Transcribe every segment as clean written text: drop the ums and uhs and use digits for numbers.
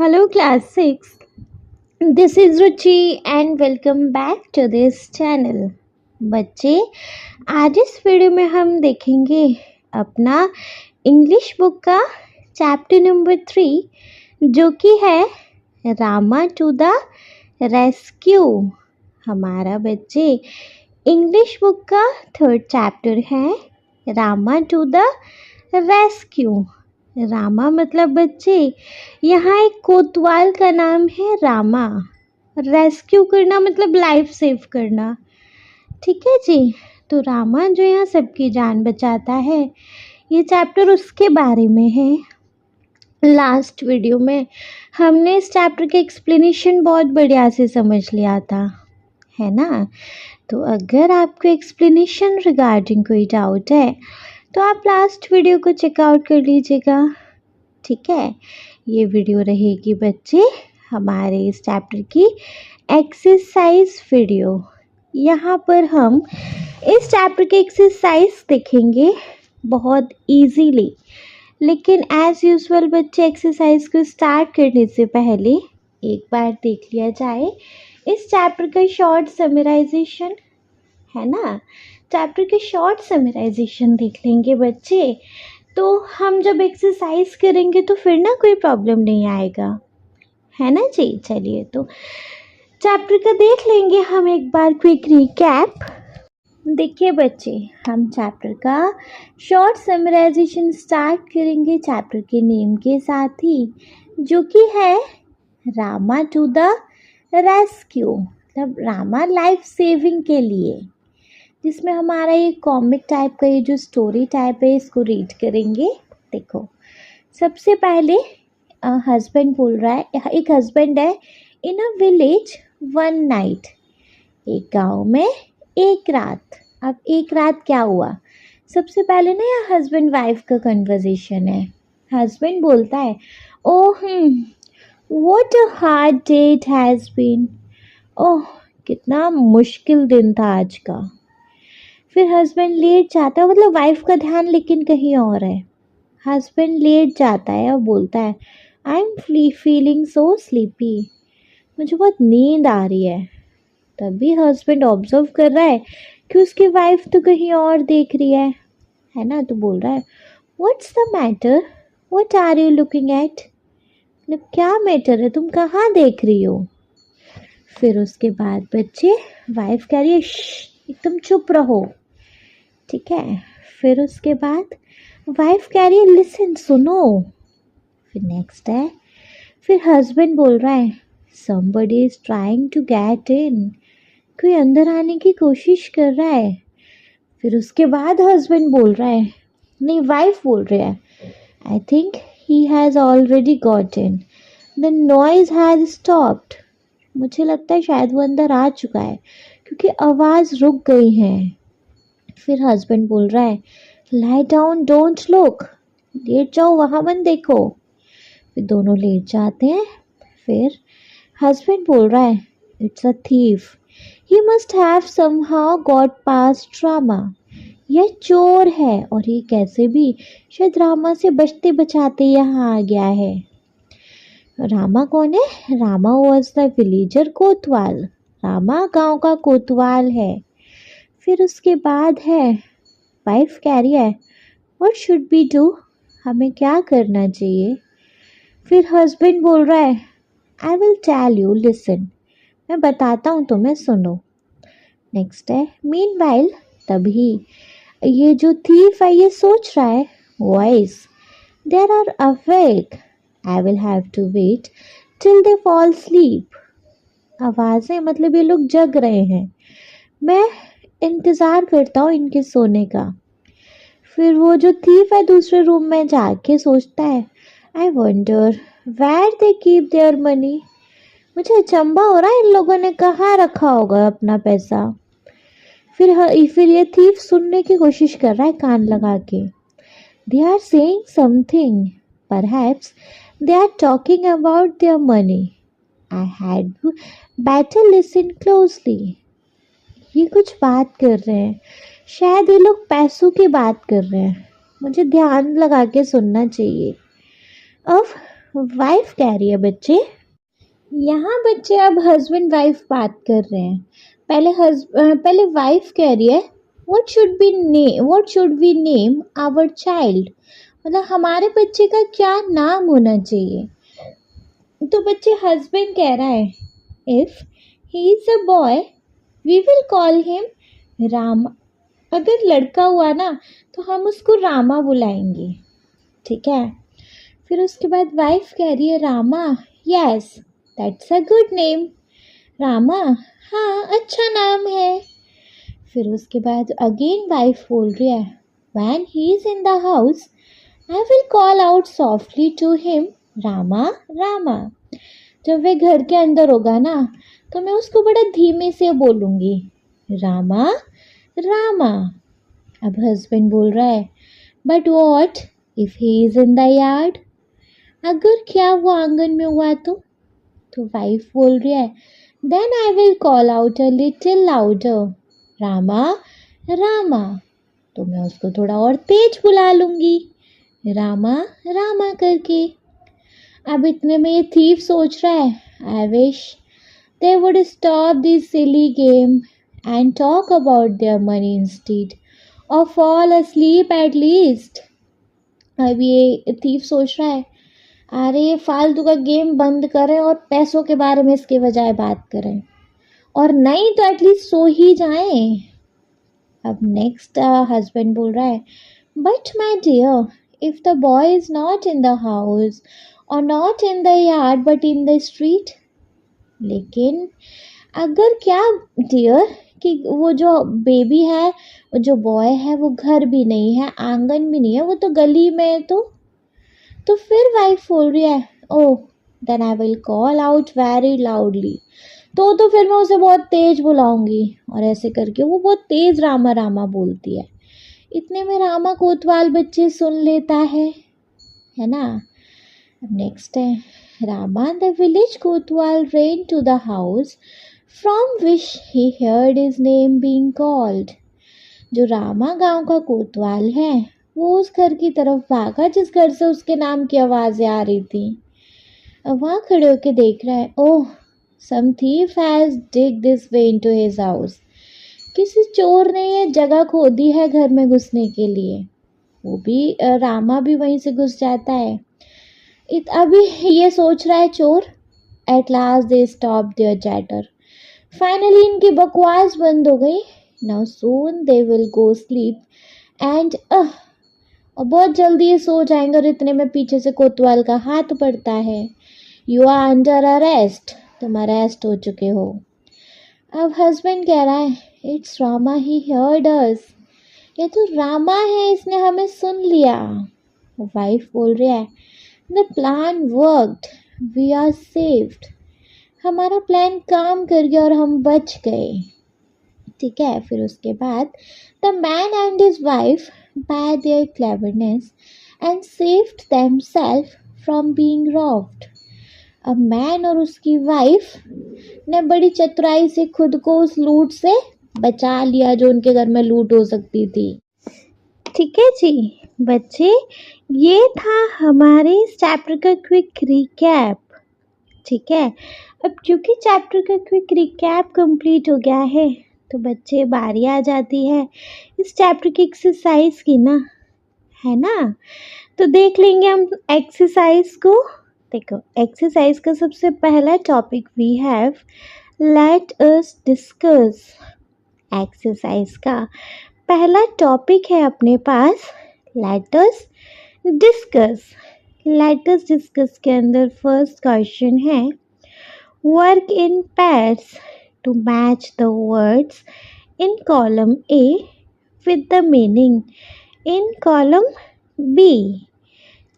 Hello, class 6. This is Ruchi and welcome back to this channel. बच्चे, आज इस video में हम देखेंगे अपना इंग्लिश बुक का चैप्टर नंबर 3 जो कि है रामा टू द रेस्क्यू। हमारा बच्चे इंग्लिश बुक का 3rd चैप्टर है Rama to the rescue. Rama मतलब बच्चे यहाँ एक कोतवाल का नाम है रामा। रेस्क्यू करना मतलब लाइफ सेव करना, ठीक है जी। तो रामा जो यहाँ सबकी जान बचाता है, ये चैप्टर उसके बारे में है। लास्ट वीडियो में हमने इस चैप्टर के एक्सप्लेनेशन बहुत बढ़िया से समझ लिया था, है ना। तो अगर आपको एक्सप्लेनेशन रिगार्डिंग कोई डाउट है तो आप लास्ट वीडियो को चेकआउट कर लीजिएगा, ठीक है। ये वीडियो रहेगी बच्चे हमारे इस चैप्टर की एक्सरसाइज वीडियो। यहाँ पर हम इस चैप्टर के एक्सरसाइज देखेंगे बहुत इजीली, लेकिन एज़ यूजुअल बच्चे एक्सरसाइज को स्टार्ट करने से पहले एक बार देख लिया जाए इस चैप्टर का शॉर्ट समराइजेशन, है ना। चैप्टर के शॉर्ट समराइजेशन देख लेंगे बच्चे, तो हम जब एक्सरसाइज करेंगे तो फिर ना कोई प्रॉब्लम नहीं आएगा, है ना जी। चलिए तो चैप्टर का देख लेंगे हम एक बार क्विक रिकैप। देखिए बच्चे, हम चैप्टर का शॉर्ट समराइजेशन स्टार्ट करेंगे चैप्टर के नेम के साथ ही, जो कि है रामा टू द रेस्क्यू, मतलब रामा लाइफ सेविंग के लिए, जिसमें हमारा ये कॉमिक टाइप का ये जो स्टोरी टाइप है इसको रीड करेंगे। देखो, सबसे पहले हस्बैंड बोल रहा है, एक हस्बैंड है इन अ विलेज वन नाइट, एक गांव में एक रात। अब एक रात क्या हुआ, सबसे पहले ना यह हस्बैंड वाइफ का कन्वर्सेशन है। हस्बैंड बोलता है, oh what a hard day it has been, oh कितना मुश्किल दिन था आज का। फिर हस्बैंड लेट जाता है, मतलब वाइफ का ध्यान लेकिन कहीं और है। हस्बैंड लेट जाता है और बोलता है, I am feeling so sleepy, मुझे बहुत नींद आ रही है। तभी हस्बैंड ऑब्जर्व कर रहा है कि उसकी वाइफ तो कहीं और देख रही है ना। तो बोल रहा है, what's the matter, what are you looking at, मतलब क्या मैटर है, तुम कहाँ देख रही हो। फिर उसके बाद बच्चे वाइफ कह रही है, एकदम चुप रहो, ठीक है। फिर उसके बाद वाइफ कह रही है, लिसन, सुनो। फिर नेक्स्ट है, फिर हस्बैंड बोल रहा है, somebody is trying to get in, कोई अंदर आने की कोशिश कर रहा है। फिर उसके बाद हस्बैंड बोल रहा है, नहीं वाइफ बोल रही है, I think he has already got in, the noise has stopped, मुझे लगता है शायद वो अंदर आ चुका है क्योंकि आवाज़ रुक गई है। फिर हस्बैंड बोल रहा है, लाई डाउन, डोंट लुक, लेट जाओ, वहाँ मत देखो। फिर दोनों लेट जाते हैं। फिर हस्बैंड बोल रहा है, it's a thief, he must have somehow got past Rama, यह चोर है और ये कैसे भी शायद रामा से बचते बचाते यहाँ आ गया है। रामा कौन है, रामा वॉज द विलेजर कोतवाल, रामा गांव का कोतवाल है। फिर उसके बाद है, वाइफ कह रही है, व्हाट शुड बी डू, हमें क्या करना चाहिए। फिर हस्बैंड बोल रहा है, I will tell you, listen, मैं बताता हूँ तुम्हें, सुनो। नेक्स्ट है, मीनवाइल, तभी ये जो थीफ है ये सोच रहा है, voice, there are awake, I will have to wait till they fall sleep, आवाज़ें मतलब ये लोग जग रहे हैं, मैं इंतज़ार करता हूँ इनके सोने का। फिर वो जो थीफ है दूसरे रूम में जाके सोचता है, I wonder where they keep their money, मुझे अचंभा हो रहा है इन लोगों ने कहाँ रखा होगा अपना पैसा। फिर ये थीफ सुनने की कोशिश कर रहा है कान लगा के, they are saying something, perhaps they are talking about their money, I had better listen closely, ये कुछ बात कर रहे हैं, शायद ये लोग पैसों की बात कर रहे हैं, मुझे ध्यान लगा के सुनना चाहिए। अब वाइफ कह रही है बच्चे। यहाँ बच्चे अब हस्बैंड वाइफ बात कर रहे हैं। पहले वाइफ कह रही है what should we name our child, मतलब हमारे बच्चे का क्या नाम होना चाहिए। तो बच्चे हस्बैंड कह रहा है if he is a boy we will call him Rama. अगर लड़का हुआ ना तो हम उसको रामा बुलाएंगे, ठीक है। फिर उसके बाद वाइफ कह रही है Rama, yes that's a good name. Rama, हाँ अच्छा नाम है। फिर उसके बाद अगेन वाइफ बोल रही है when he is in the house I will call out softly to him Rama Rama. जब वह घर के अंदर होगा ना तो मैं उसको बड़ा धीमे से बोलूँगी रामा रामा। अब हस्बैंड बोल रहा है but what if he is in the yard, अगर क्या वो आंगन में हुआ तो वाइफ बोल रही है then I will call out a little louder Rama Rama. तो मैं उसको थोड़ा और तेज बुला लूँगी रामा रामा करके। अब इतने में ये थीफ सोच रहा है I wish they would stop this silly game and talk about their money instead और फॉल asleep एट लीस्ट। अब ये थीफ सोच रहा है अरे ये फालतू का गेम बंद करें और पैसों के बारे में इसके बजाय बात करें, और नहीं तो एटलीस्ट सो ही जाएं। अब नेक्स्ट हस्बैंड बोल रहा है but my dear if the boy is not in the house और not in the yard but in the street, लेकिन अगर क्या डियर कि वो जो बेबी है वो जो बॉय है वो घर भी नहीं है आंगन भी नहीं है, वो तो गली में है। तो फिर वाइफ बोल रही है oh then I will call out very loudly. तो फिर मैं उसे बहुत तेज बुलाऊंगी, और ऐसे करके वो बहुत तेज रामा रामा बोलती है। इतने में रामा कोतवाल बच्चे सुन लेता है ना। अब नेक्स्ट है Rama the village Kotwal ran to the house from which he heard his name being called। जो रामा गांव का कोतवाल है वो उस घर की तरफ भागा जिस घर से उसके नाम की आवाज़ें आ रही थी। अब वहाँ खड़े होके देख रहा है oh some thief has dig this way into his house, किसी चोर ने ये जगह खोदी है घर में घुसने के लिए। वो भी रामा भी वहीं से घुस जाता है। अभी ये सोच रहा है चोर। At last they stop their chatter, finally इनकी बकवास बंद हो गई। Now soon they will go sleep and और बहुत जल्दी ये सो जाएंगे। और इतने में पीछे से कोतवाल का हाथ पड़ता है यू आर अंडर अरेस्ट, तुम अरेस्ट हो चुके हो। अब हस्बैंड कह रहा है इट्स रामा ही हर्ड अस, ये तो रामा है इसने हमें सुन लिया। वाइफ बोल रही है the plan worked we are saved, हमारा प्लान काम कर गया और हम बच गए, ठीक है। फिर उसके बाद the man and his wife by their cleverness and saved themselves from being robbed. अब मैन और उसकी वाइफ ने बड़ी चतुराई से खुद को उस लूट से बचा लिया जो उनके घर में लूट हो सकती थी। ठीक है जी बच्चे, ये था हमारे इस चैप्टर का क्विक रिकैप, ठीक है। अब क्योंकि चैप्टर का क्विक रिकैप कंप्लीट हो गया है तो बच्चे बारी आ जाती है इस चैप्टर की एक्सरसाइज की ना, है ना। तो देख लेंगे हम एक्सरसाइज को। देखो एक्सरसाइज का सबसे पहला topic we have let us discuss. Exercise का पहला टॉपिक है अपने पास let us discuss. Let us discuss के अंदर फर्स्ट क्वेश्चन है work in pairs to match the words in column A with the meaning in column B.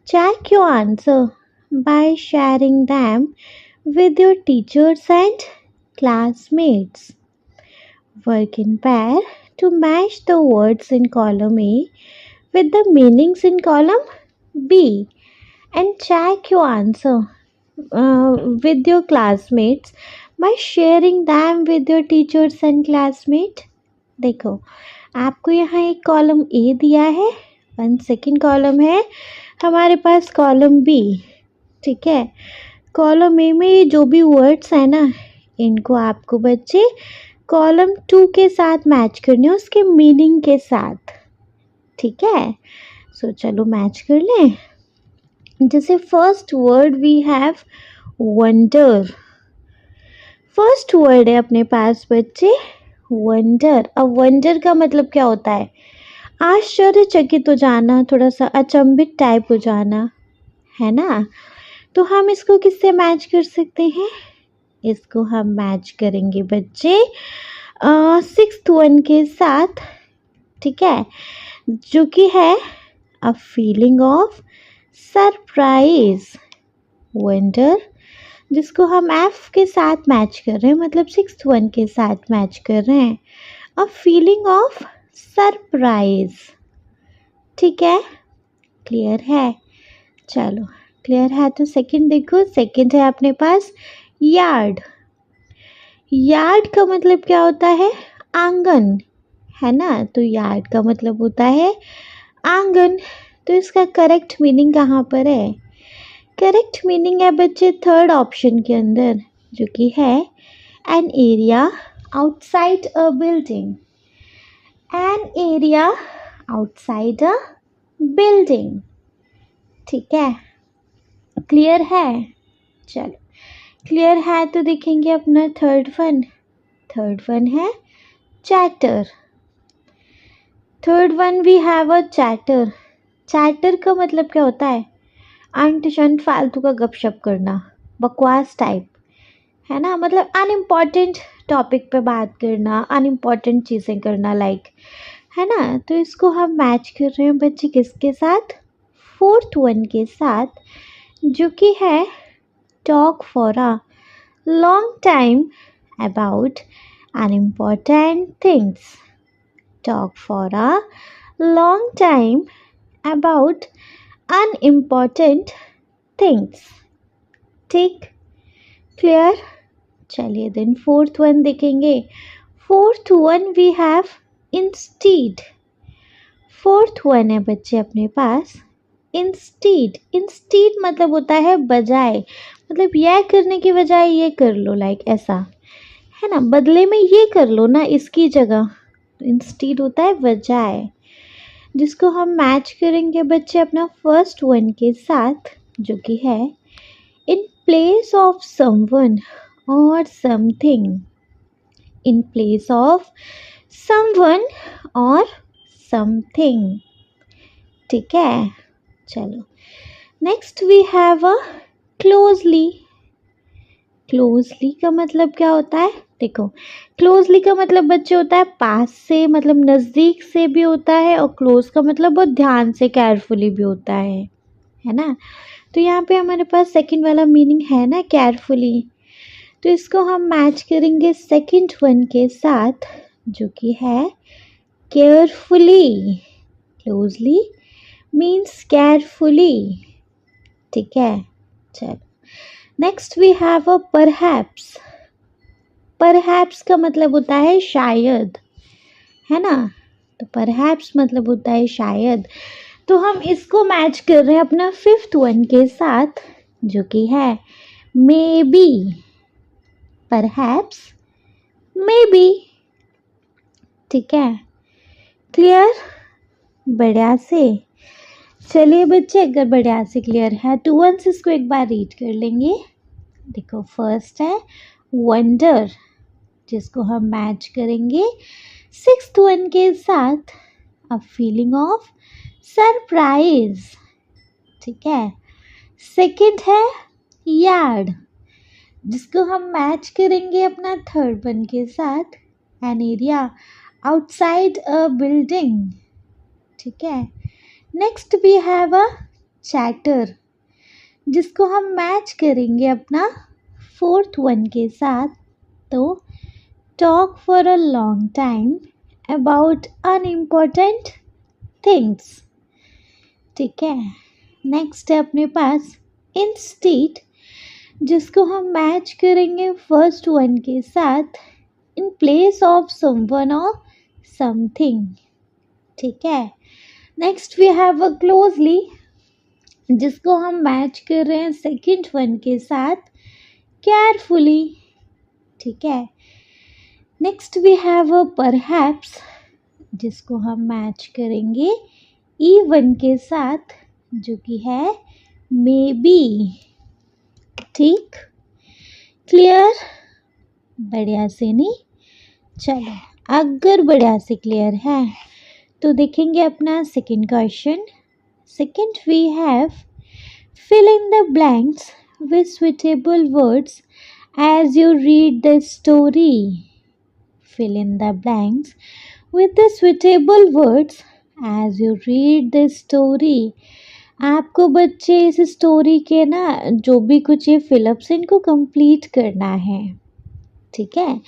Check your answer by sharing them with your teachers and classmates. Work in pair to match the words in column A with the meanings in column B and check your answer with your classmates by sharing them with your teachers and classmates। देखो आपको यहाँ एक column A दिया है, 1 second column है हमारे पास column B. ठीक है। कॉलम ए में ये जो भी वर्ड्स है ना, इनको आपको बच्चे कॉलम 2 के साथ मैच करने, उसके मीनिंग के साथ। ठीक है, सो चलो मैच कर लें। जैसे first word we have wonder. First word है अपने पास बच्चे वंडर। अब वंडर का मतलब क्या होता है? आश्चर्यचकित हो जाना, थोड़ा सा अचंभित टाइप हो जाना, है ना। तो हम इसको किससे मैच कर सकते हैं? इसको हम मैच करेंगे बच्चे सिक्स्थ वन के साथ। ठीक है, जो कि है a feeling of surprise. Wonder जिसको हम एफ के साथ मैच कर रहे हैं, मतलब सिक्स्थ वन के साथ मैच कर रहे हैं, अ फीलिंग ऑफ सरप्राइज। ठीक है, क्लियर है? चलो क्लियर है तो सेकंड देखो। सेकंड है अपने पास यार्ड। यार्ड का मतलब क्या होता है? आंगन, है ना। तो यार्ड का मतलब होता है आंगन। तो इसका करेक्ट मीनिंग कहाँ पर है? करेक्ट मीनिंग है बच्चे थर्ड ऑप्शन के अंदर, जो कि है N area outside a building. N area outside a building. ठीक है, क्लियर है? चलो क्लियर है तो देखेंगे अपना थर्ड वन। थर्ड वन है chatter. Third one we have a chatter. Chatter का मतलब क्या होता है? अंट शंट फालतू का गपशप करना, बकवास टाइप, है ना। मतलब अनइम्पॉर्टेंट टॉपिक पे बात करना, अनइम्पॉर्टेंट चीज़ें करना, लाइक, है ना। तो इसको हम मैच कर रहे हैं बच्चे किसके साथ? फोर्थ वन के साथ, जो कि है talk for a long time about unimportant things. Talk for a long time about unimportant things. ठीक, क्लियर? चलिए देन फोर्थ वन देखेंगे। Fourth one we have instead. Fourth one है बच्चे अपने पास इंस्टीड। इंस्टीड मतलब होता है बजाय, मतलब यह करने की बजाय ये कर लो, लाइक ऐसा, है ना। बदले में ये कर लो ना इसकी जगह। इंस्टीड होता है बजाय, जिसको हम मैच करेंगे बच्चे अपना फर्स्ट वन के साथ, जो कि है in place of someone or something. In place of someone or something. ठीक है, चलो next we have a closely. Closely का मतलब क्या होता है? देखो, क्लोजली का मतलब बच्चे होता है पास से, मतलब नज़दीक से भी होता है, और क्लोज का मतलब बहुत ध्यान से, केयरफुली भी होता है ना। तो यहाँ पे हमारे पास सेकंड वाला मीनिंग है ना, केयरफुली। तो इसको हम मैच करेंगे सेकंड वन के साथ, जो कि है केयरफुली। Closely means carefully. ठीक है, चलो next we have a perhaps. Perhaps का मतलब होता है शायद, है ना। तो परहैप्स मतलब होता है शायद। तो हम इसको मैच कर रहे हैं अपना फिफ्थ वन के साथ, जो कि है may be. Perhaps, may be. ठीक है, क्लियर? बढ़िया से। चलिए बच्चे, अगर बढ़िया से क्लियर है तो वंस इसको एक बार रीड कर लेंगे। देखो, फर्स्ट है वंडर, जिसको हम मैच करेंगे सिक्स्थ वन के साथ, अ फीलिंग ऑफ सरप्राइज। ठीक है, सेकंड है यार्ड, जिसको हम मैच करेंगे अपना थर्ड वन के साथ, an area outside a building. ठीक है, next we have a chatter, जिसको हम मैच करेंगे अपना फोर्थ वन के साथ, तो talk for a long time about unimportant things. ठीक है, नेक्स्ट है अपने पास इंस्टीड, जिसको हम मैच करेंगे फर्स्ट वन के साथ, in place of someone or something. ठीक है, next we have a closely, जिसको हम मैच कर रहे हैं सेकंड वन के साथ केयरफुली। ठीक है, next we have a perhaps, जिसको हम मैच करेंगे ई वन के साथ, जो कि है मे बी। ठीक, क्लियर? बढ़िया से नहीं? चलो, अगर बढ़िया से क्लियर है तो देखेंगे अपना second question. Second we have fill in the blanks with suitable words as you read the story. Fill in the blanks with the suitable words as you read the story. आपको बच्चे इस story के ना जो भी कुछ ये fill-ups इनको कंप्लीट करना है। ठीक है,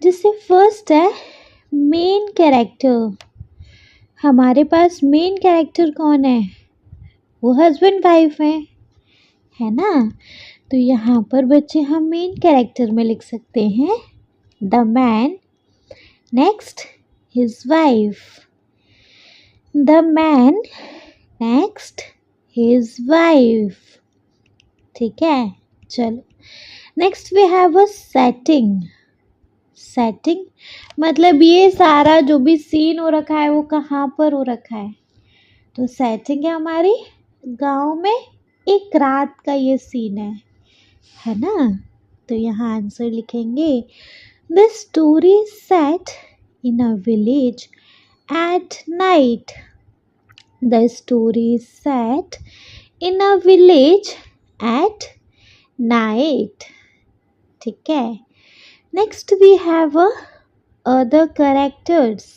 जिससे फर्स्ट है मेन कैरेक्टर। हमारे पास मेन कैरेक्टर कौन है? वो हस्बैंड वाइफ है ना। तो यहाँ पर बच्चे हम मेन कैरेक्टर में लिख सकते हैं the man, next his wife, the man next his wife. ठीक है, चलो next we have a setting. Setting मतलब ये सारा जो भी सीन हो रखा है वो कहाँ पर हो रखा है? तो सेटिंग है हमारी गांव में, एक रात का ये सीन है ना। तो यहाँ आंसर लिखेंगे the story set in a village at night. The story set in a village at night. ठीक है, next we have other characters.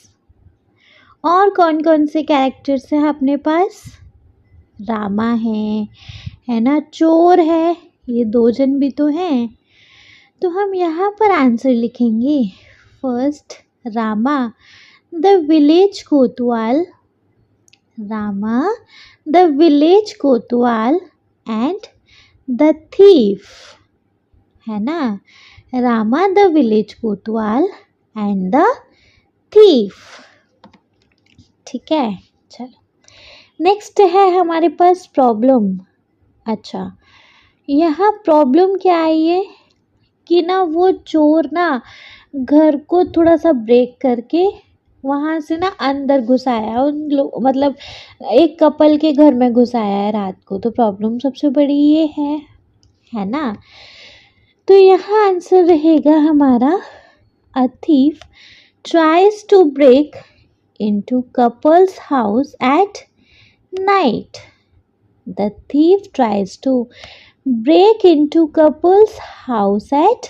और कौन कौन से कैरेक्टर्स हैं अपने पास? रामा है ना, चोर है, ये दो जन भी तो हैं। तो हम यहाँ पर आंसर लिखेंगे first Rama the village Kotwal, Rama the village Kotwal and the thief, है ना। Rama the village Kotwal and the thief. ठीक है, चलो नेक्स्ट है हमारे पास प्रॉब्लम। अच्छा, यहाँ प्रॉब्लम क्या आई है कि ना वो चोर ना घर को थोड़ा सा ब्रेक करके वहाँ से ना अंदर घुस आया, उन लोग मतलब एक कपल के घर में घुस आया है रात को। तो प्रॉब्लम सबसे बड़ी ये है ना। तो यहाँ आंसर रहेगा हमारा a thief tries to break into couples house at night. The thief tries to break into couple's house at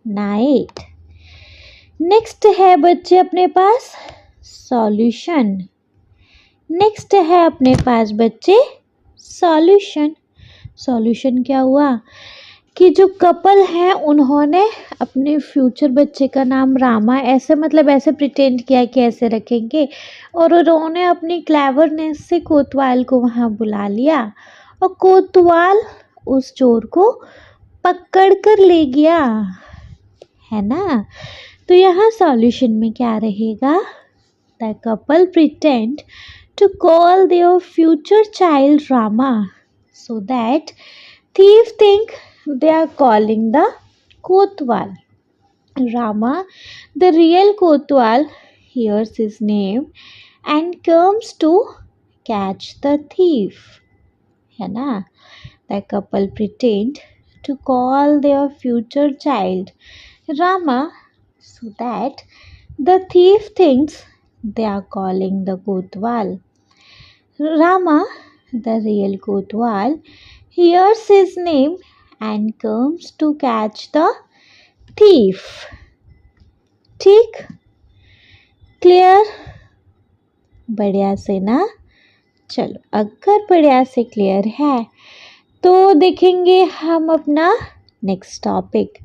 night. Next है बच्चे अपने पास solution. Next है अपने पास बच्चे solution. Solution क्या हुआ कि जो कपल हैं उन्होंने अपने फ्यूचर बच्चे का नाम रामा ऐसे मतलब ऐसे प्रिटेंड किया कि ऐसे रखेंगे, और उन्होंने अपनी क्लेवरनेस से कोतवाल को वहाँ बुला लिया और कोतवाल उस चोर को पकड़ कर ले गया, है ना। तो यहाँ सॉल्यूशन में क्या रहेगा? The couple pretend to call their future child Rama so that thief think they are calling the Kotwal. Rama, the real Kotwal, hears his name and comes to catch the thief. है ना? The couple pretend to call their future child Rama so that the thief thinks they are calling the Kotwal. Rama, the real Kotwal, hears his name and comes to catch the thief. ठीक, clear? बढ़िया से ना। चलो अगर बढ़िया से clear है तो देखेंगे हम अपना next topic.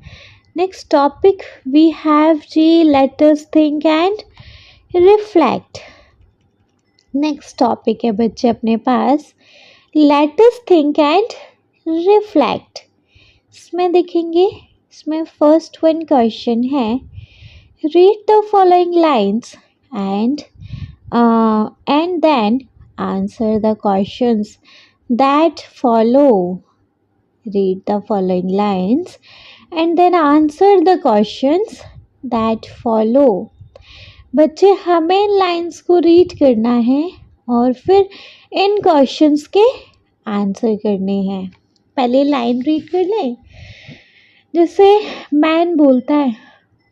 Next topic we have G let us think and reflect. Next topic है बच्चे अपने पास let us think and reflect. इसमें देखेंगे, इसमें फर्स्ट वन क्वेश्चन है read the following lines and then answer the questions that follow. Read the following lines and then answer the questions that follow. बच्चे हमें लाइंस को read करना है और फिर इन क्वेश्चंस के आंसर करने हैं। पहले लाइन रीड कर लें। जैसे मैन बोलता है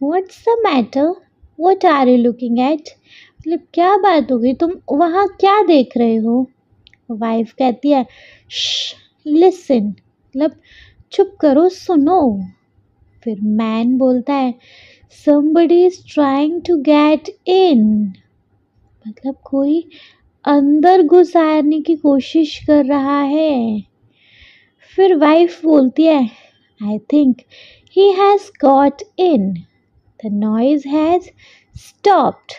what's the matter, what are you looking at, मतलब क्या बात हो गई, तुम वहाँ क्या देख रहे हो। वाइफ कहती है लिसन, मतलब चुप करो, सुनो। फिर मैन बोलता है somebody is trying to get in, मतलब कोई अंदर घुस आने की कोशिश कर रहा है। फिर वाइफ बोलती है I think he has got in, the noise has stopped।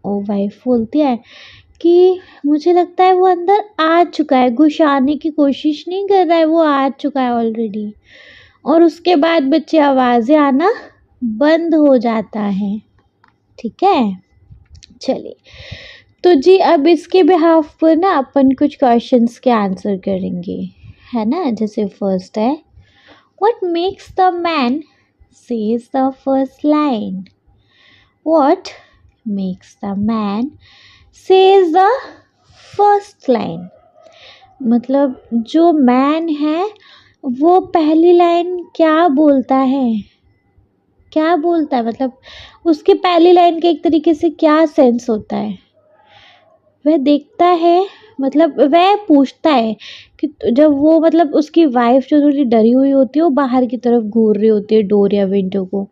और वाइफ बोलती है कि मुझे लगता है वो अंदर आ चुका है, घुस आने की कोशिश नहीं कर रहा है, वो आ चुका है ऑलरेडी। और उसके बाद बच्चे आवाज़ें आना बंद हो जाता है। ठीक है, चलिए तो जी अब इसके बिहाफ पर ना अपन कुछ क्वेश्चंस के आंसर करेंगे, है ना। जैसे फर्स्ट है what makes the man says the first line. What makes the man says the first line, मतलब जो मैन है वो पहली लाइन क्या बोलता है, क्या बोलता है, मतलब उसके पहली लाइन के एक तरीके से क्या सेंस होता है। वह देखता है, मतलब वह पूछता है कि जब वो, मतलब उसकी वाइफ जो थोड़ी डरी हुई होती है वो बाहर की तरफ घूर रही होती है डोर या विंडो को,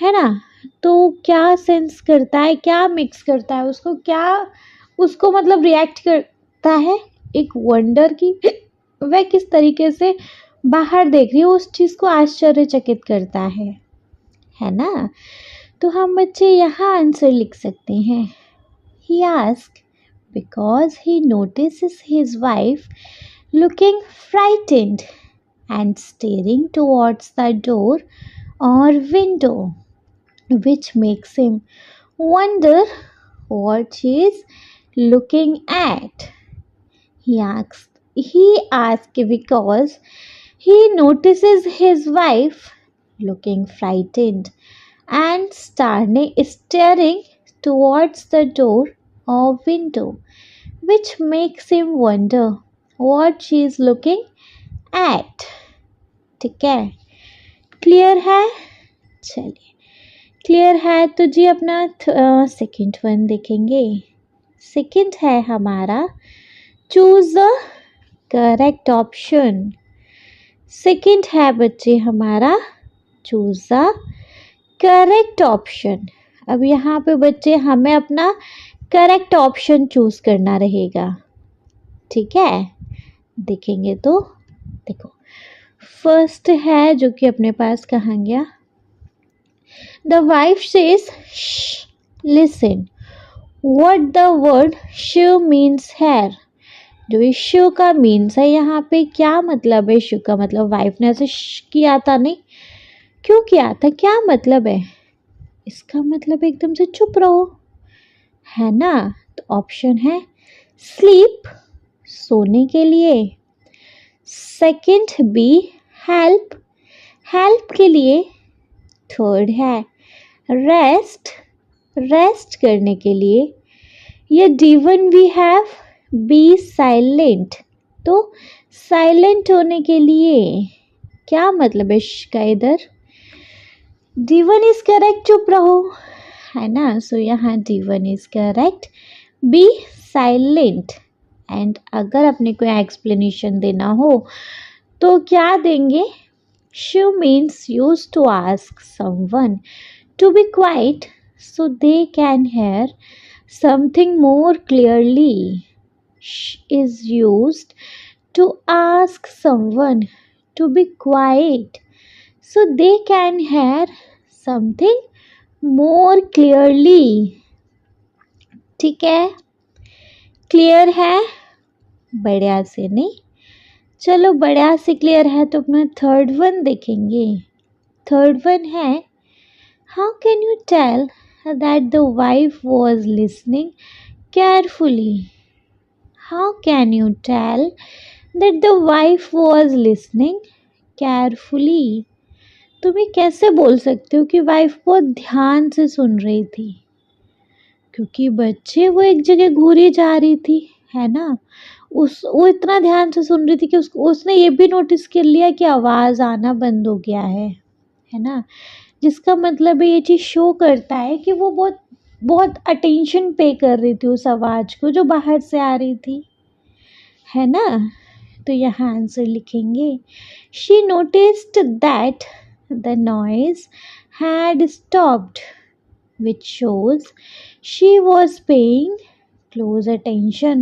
है ना, तो क्या सेंस करता है, क्या मिक्स करता है उसको, क्या उसको मतलब रिएक्ट करता है एक वंडर की वह किस तरीके से बाहर देख रही है, उस चीज़ को आश्चर्यचकित करता है ना। तो हम बच्चे यहाँ आंसर लिख सकते हैं he asked because he notices his wife looking frightened and staring towards the door or window, which makes him wonder what she is looking at. He asked because he notices his wife looking frightened and staring towards the door or window, which makes him wonder what she is looking at. ठीक है, clear है। चलिए clear है तो जी अपना second one देखेंगे। Second है हमारा choose the correct option. Second है बच्चे हमारा चूज द करेक्ट ऑप्शन। अब यहाँ पे बच्चे हमें अपना करेक्ट ऑप्शन चूज करना रहेगा। ठीक है, देखेंगे तो देखो फर्स्ट है जो कि अपने पास कहाँ गया। The wife says listen, what the word shoo means here. जो इस शू का मीन्स है यहाँ पे, क्या मतलब है शू का, मतलब वाइफ ने ऐसे किया था, नहीं क्यों किया था, क्या मतलब है इसका, मतलब एकदम से चुप रहो, है ना। तो ऑप्शन है स्लीप, सोने के लिए। सेकंड बी हेल्प, हेल्प के लिए। थर्ड है रेस्ट, रेस्ट करने के लिए। ये D1 we have be silent, तो साइलेंट होने के लिए। क्या मतलब है इसका इधर, D1 इज करेक्ट, चुप रहो, है ना। सो यहाँ D1 is correct, be silent. And अगर अपने को एक्सप्लेनेशन देना हो तो क्या देंगे, shoo means use to ask someone to be quiet so they can hear something more clearly. Is used to ask someone to be quiet so they can hear something more clearly. ठीक है, clear है, बढ़िया से नहीं, चलो बढ़िया से clear है तो अपना थर्ड वन देखेंगे। थर्ड वन है how can you tell that the wife was listening carefully? How can you tell that the wife was listening carefully. तुम ये कैसे बोल सकते हो कि वाइफ बहुत ध्यान से सुन रही थी? क्योंकि बच्चे वो एक जगह घूरी जा रही थी, है ना? वो इतना ध्यान से सुन रही थी कि उसने ये भी नोटिस कर लिया कि आवाज़ आना बंद हो गया है ना? जिसका मतलब ये चीज़ शो करता है कि वो बहुत बहुत अटेंशन पे कर रही थी उस आवाज़ को जो बाहर से आ रही थी, है ना? तो यहाँ आंसर लिखेंगे, she noticed that the noise had stopped, which shows she was paying close attention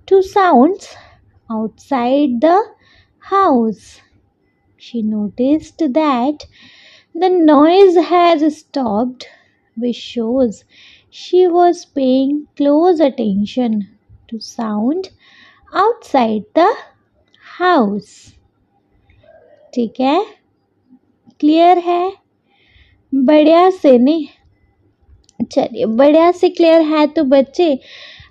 to sounds outside the house. She noticed that the noise has stopped, which shows she was paying close attention to sound outside the house. ठीक है, clear है? बढ़िया से नहीं, चलिए बढ़िया से clear है तो बच्चे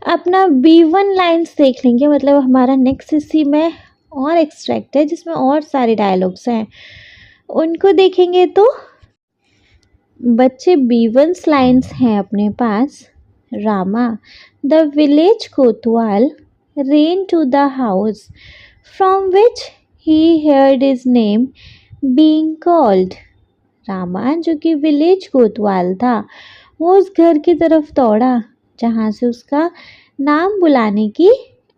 अपना B1 लाइन्स देख लेंगे, मतलब हमारा नेक्स्ट इसी में और एक्सट्रैक्ट है जिसमें और सारे डायलॉग्स हैं, उनको देखेंगे। तो बच्चे B1 लाइन्स हैं अपने पास। Rama the village Kotwal ran to the house from which he heard his name being called. Rama जो कि विलेज कोतवाल था वो उस घर की तरफ दौड़ा जहाँ से उसका नाम बुलाने की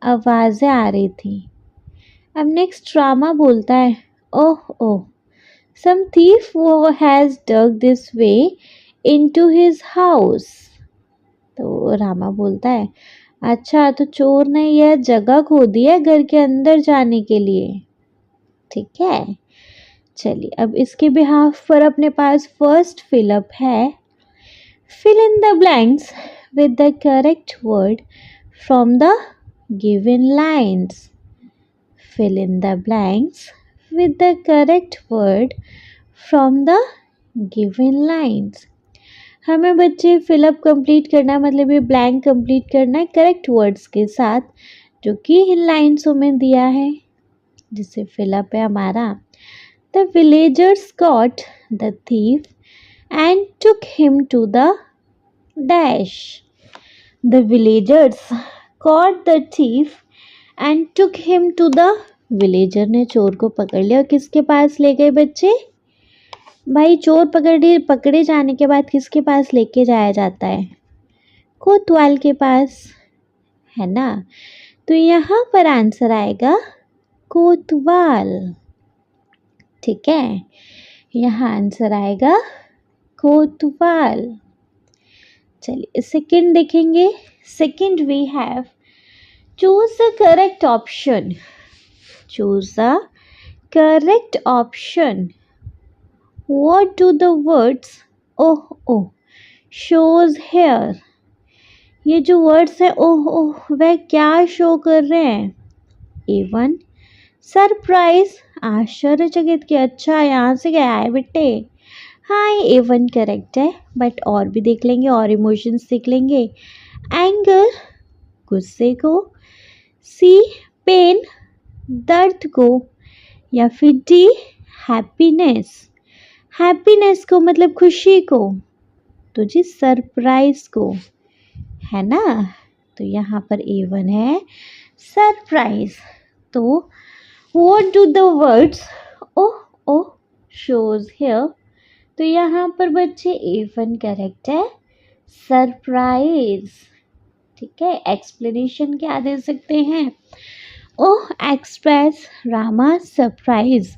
आवाज़ें आ रही थी। अब नेक्स्ट रामा बोलता है, oh oh, some thief has dug this way into his house. तो रामा बोलता है, अच्छा तो चोर ने यह जगह खोदी है घर के अंदर जाने के लिए। ठीक है, चलिए अब इसके बिहाफ पर अपने पास फर्स्ट फिलअप है। Fill in the blanks with the correct word from the given lines. Fill in the blanks with the correct word from the given lines. हमें बच्चे फिलअप कंप्लीट करना है, मतलब ये ब्लैंक कंप्लीट करना है करेक्ट वर्ड्स के साथ जो कि इन लाइन्सों में दिया है, जिसे फिलअप है हमारा। The villagers caught the thief and took him to the dash. The villagers caught the thief and took him to the, villager ने चोर को पकड़ लिया और किसके पास ले गए बच्चे? भाई चोर पकड़े जाने के बाद किसके पास लेके जाया जाता है? कोतवाल के पास, है ना? तो यहाँ पर आंसर आएगा कोतवाल। ठीक है, यहाँ आंसर आएगा कोतवाल। चलिए सेकंड देखेंगे। Second we have choose the correct option. Choose the correct option. What do the words oh oh shows here? ये जो वर्ड्स है ओह ओह वह क्या शो कर रहे हैं? A1 सरप्राइज, आश्चर्यचकित कि अच्छा यहाँ से गया है बेटे। हाँ ये A1 करेक्ट है, बट और भी देख लेंगे और इमोशंस देख लेंगे। एंगर गुस्से को, C पेन दर्द को, या फिर D हैप्पीनेस, हैप्पीनेस को मतलब खुशी को, तो जी सरप्राइज को, है ना? तो यहाँ पर A1 है सरप्राइज। तो what do the words oh oh shows here? तो यहाँ पर बच्चे A1 करेक्ट है, सरप्राइज। ठीक है, एक्सप्लेनेशन क्या दे सकते हैं? Oh express Rama surprise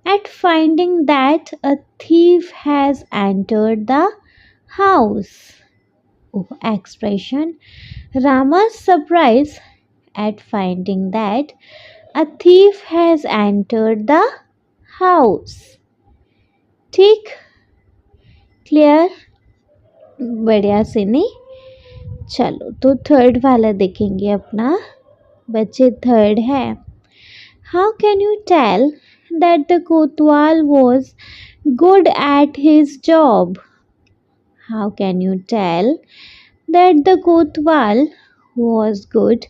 at finding that a thief has entered the house. Oh expression Rama's surprise at finding that a thief has entered the house. ठीक, क्लियर, बढ़िया से नहीं? चलो तो थर्ड वाला देखेंगे अपना। बच्चे थर्ड है, how can you tell that the kotwal was good at his job? How can you tell that the kotwal was good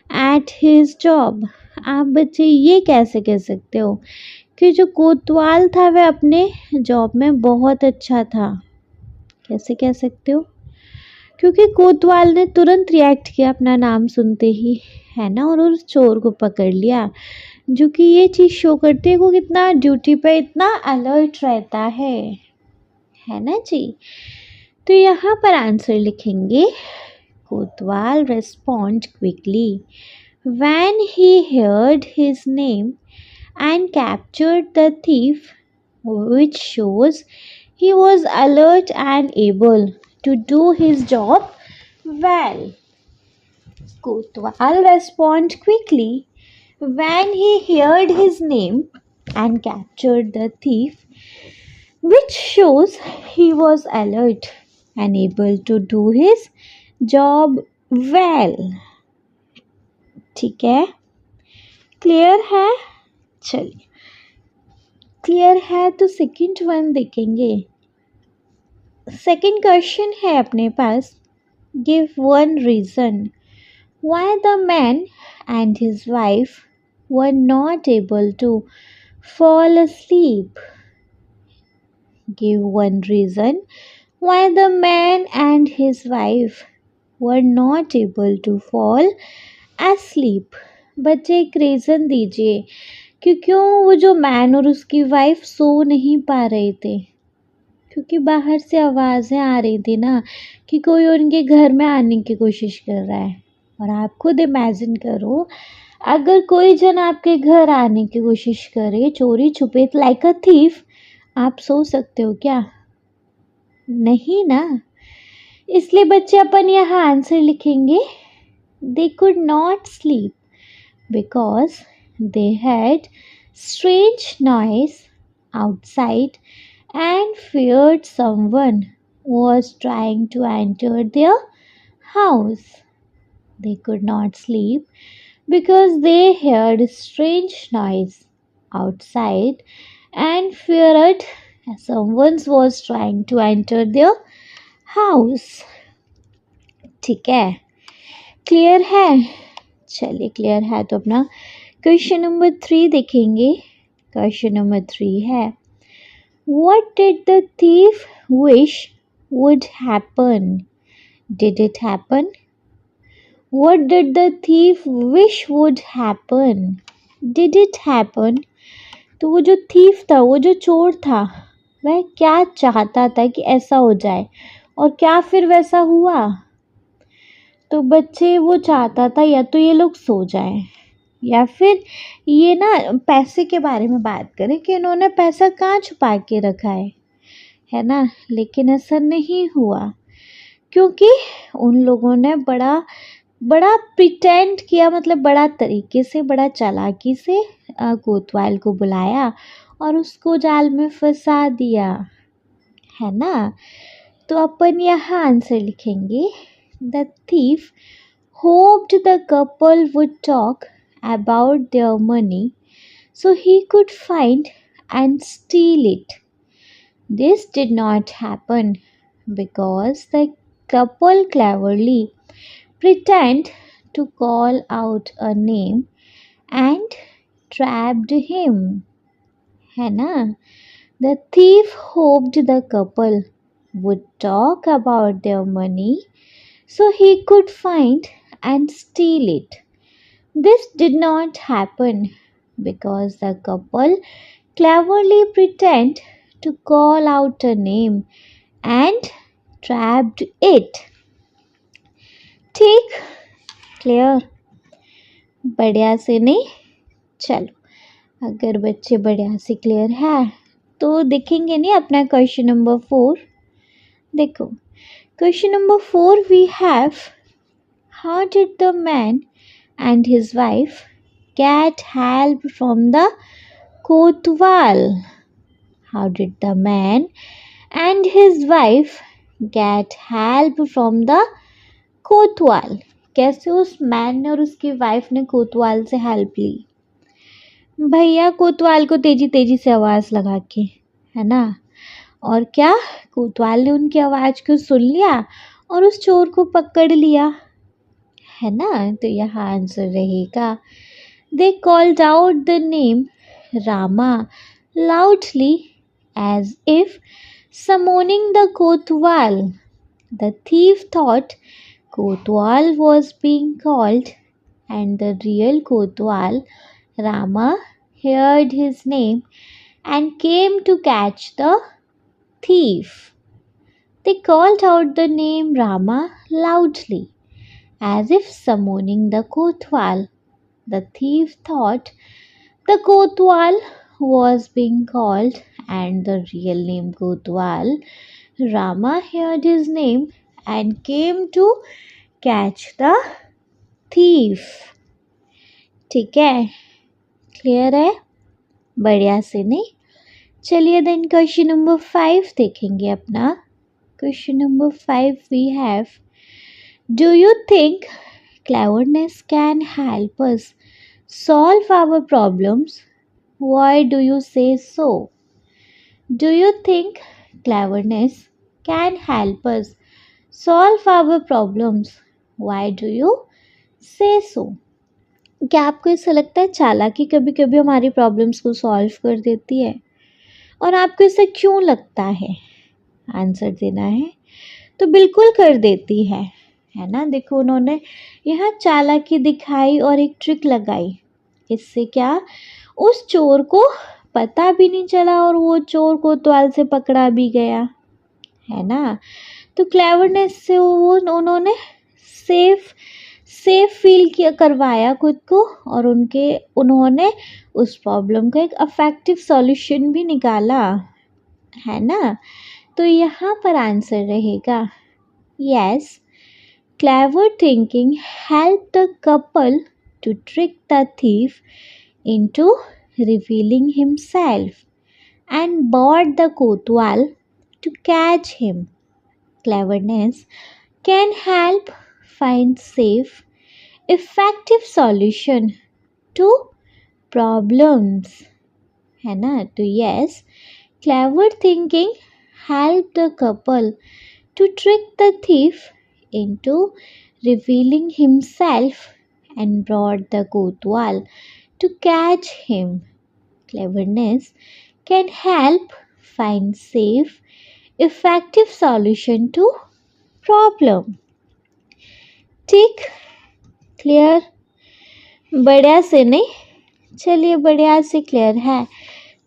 at his job. आप बच्चे ये कैसे कह सकते हो कि जो कोतवाल था वह अपने जॉब में बहुत अच्छा था? कैसे कह सकते हो? क्योंकि कोतवाल ने तुरंत रिएक्ट किया अपना नाम सुनते ही, है ना, और उस चोर को पकड़ लिया, जो कि ये चीज़ शो करती है वो कितना ड्यूटी पे इतना अलर्ट रहता है ना जी। तो यहाँ पर आंसर लिखेंगे कोतवाल respond quickly when he heard his name and captured the thief, which shows he was alert and able to do his job well. Kotwal responded quickly when he heard his name and captured the thief, which shows he was alert and able to do his job well. ठीक है, clear है? चलिए, clear है तो second one देखेंगे। Second question है अपने पास, give one reason why the man and his wife were not able to fall asleep. Give one reason why the man and his wife were not able to fall asleep. बच्चे एक reason दीजिए कि क्यों वो जो man और उसकी wife सो नहीं पा रहे थे। क्योंकि बाहर से आवाज़ें आ रही थी ना कि कोई उनके घर में आने की कोशिश कर रहा है। और आप खुद इमेजिन करो, अगर कोई जन आपके घर आने की कोशिश करे चोरी छुपे लाइक अ थीफ, आप सो सकते हो क्या? नहीं ना। इसलिए बच्चे अपन यहाँ आंसर लिखेंगे, they could not sleep because they had strange noise outside and feared someone was trying to enter their house. They could not sleep because they heard strange noise outside and feared someone was trying to enter their house. ठीक है, clear है? चलिए, clear है तो अपना question number 3 देखेंगे। Question number 3 है, what did the thief wish would happen? Did it happen? What did the thief wish would happen? Did it happen? तो वो जो थीफ था, वो जो चोर था, वह क्या चाहता था कि ऐसा हो जाए, और क्या फिर वैसा हुआ? तो बच्चे वो चाहता था या तो ये लोग सो जाएं, या फिर ये ना पैसे के बारे में बात करें कि इन्होंने पैसा कहाँ छुपा के रखा है ना। लेकिन ऐसा नहीं हुआ, क्योंकि उन लोगों ने बड़ा प्रिटेंड किया, मतलब बड़ा तरीके से, बड़ा चालाकी से कोतवाल को बुलाया और उसको जाल में फंसा दिया, है ना। तो अपन यहाँ आंसर लिखेंगे, the thief hoped the couple would talk about their money so he could find and steal it. This did not happen because the couple cleverly pretended to call out a name and trapped him. है ना? The thief hoped the couple would talk about their money so he could find and steal it. This did not happen because the couple cleverly pretended to call out a name and trapped it. ठीक, clear? बढ़िया से नहीं? चलो, अगर बच्चे बढ़िया से clear है तो देखेंगे नहीं अपना क्वेश्चन नंबर 4। देखो, question number 4 we have, how did the man and his wife get help from the kotwal? How did the man and his wife get help from the kotwal? कैसे उस man ने और उसकी wife ने कोतवाल से help ली? भैया कोतवाल को तेजी तेजी से आवाज़ लगा के, है ना, और क्या कोतवाल ने उनकी आवाज़ को सुन लिया और उस चोर को पकड़ लिया, है ना। तो यहाँ आंसर रहेगा, they called out the name Rama loudly as if summoning the Kotwal. The thief thought Kotwal was being called, and the real Kotwal, Rama, heard his name and came to catch the thief. They called out the name Rama loudly, as if summoning the Kotwal. The thief thought the Kotwal was being called, and the real name Kotwal. Rama heard his name and came to catch the thief. ठीक है, clear है, बढ़िया से नहीं। चलिए then question number 5 देखेंगे अपना। Question number 5 we have, do you think cleverness can help us solve our problems? Why do you say so? Do you think cleverness can help us solve our problems? Why do you say so? क्या आपको ऐसा लगता है चालाकी कभी कभी हमारी problems को सॉल्व कर देती है? और आपको ऐसा क्यों लगता है? आंसर देना है। तो बिल्कुल कर देती है ना। देखो उन्होंने यहाँ चालाकी दिखाई और एक ट्रिक लगाई। इससे क्या, उस चोर को पता भी नहीं चला और वो चोर कोतवाल से पकड़ा भी गया, है ना। तो क्लेवरनेस से वो उन्होंने सेफ फील किया, करवाया खुद को, और उन्होंने उस प्रॉब्लम का एक इफेक्टिव सॉल्यूशन भी निकाला, है ना। तो यहाँ पर आंसर रहेगा, yes, clever thinking help the couple to trick the thief into revealing himself and brought the Kotwal to catch him. Cleverness can help find safe, effective solution to problems, है ना। तो yes, clever thinking helped the couple to trick the thief into revealing himself and brought the Kotwal to catch him. Cleverness can help find safe, effective solution to problem. ठीक, clear, बढ़िया से नहीं। चलिए बढ़िया से क्लियर है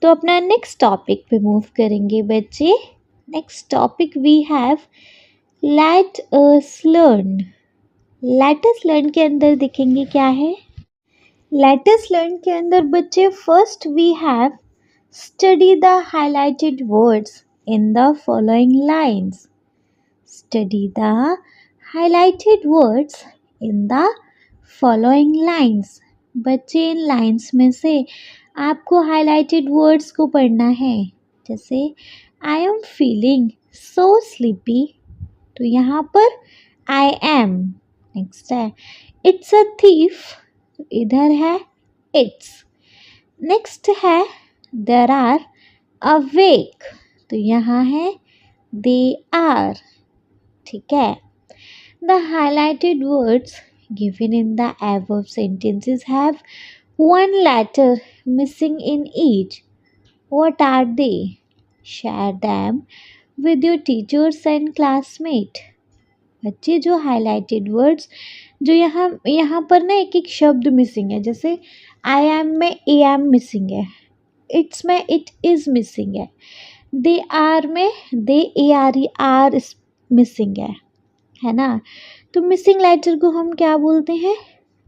तो अपना नेक्स्ट टॉपिक पे मूव करेंगे बच्चे। Next topic we have let us learn. Let us learn के अंदर देखेंगे क्या है। Let us learn के अंदर बच्चे first we have study the highlighted words in the following lines. Study the highlighted words in the following lines. बच्चे इन लाइन्स में से आपको हाईलाइटेड वर्ड्स को पढ़ना है। जैसे I am feeling so sleepy, तो यहाँ पर आई एम। नेक्स्ट है इट्स अ थीफ, इधर है इट्स। नेक्स्ट है देर आर अवेक, तो यहाँ है दे आर। ठीक है, the highlighted words given in the above sentences have one letter missing in each. What are they? Share them with your teachers and classmates. बच्चे जो हाईलाइटेड वर्ड्स, जो यहाँ पर ना एक एक शब्द मिसिंग है। जैसे आई एम में ए एम मिसिंग है, इट्स में इट इज़ मिसिंग है, दे आर में दे ए आर मिसिंग है ना। तो मिसिंग लेटर को हम क्या बोलते हैं,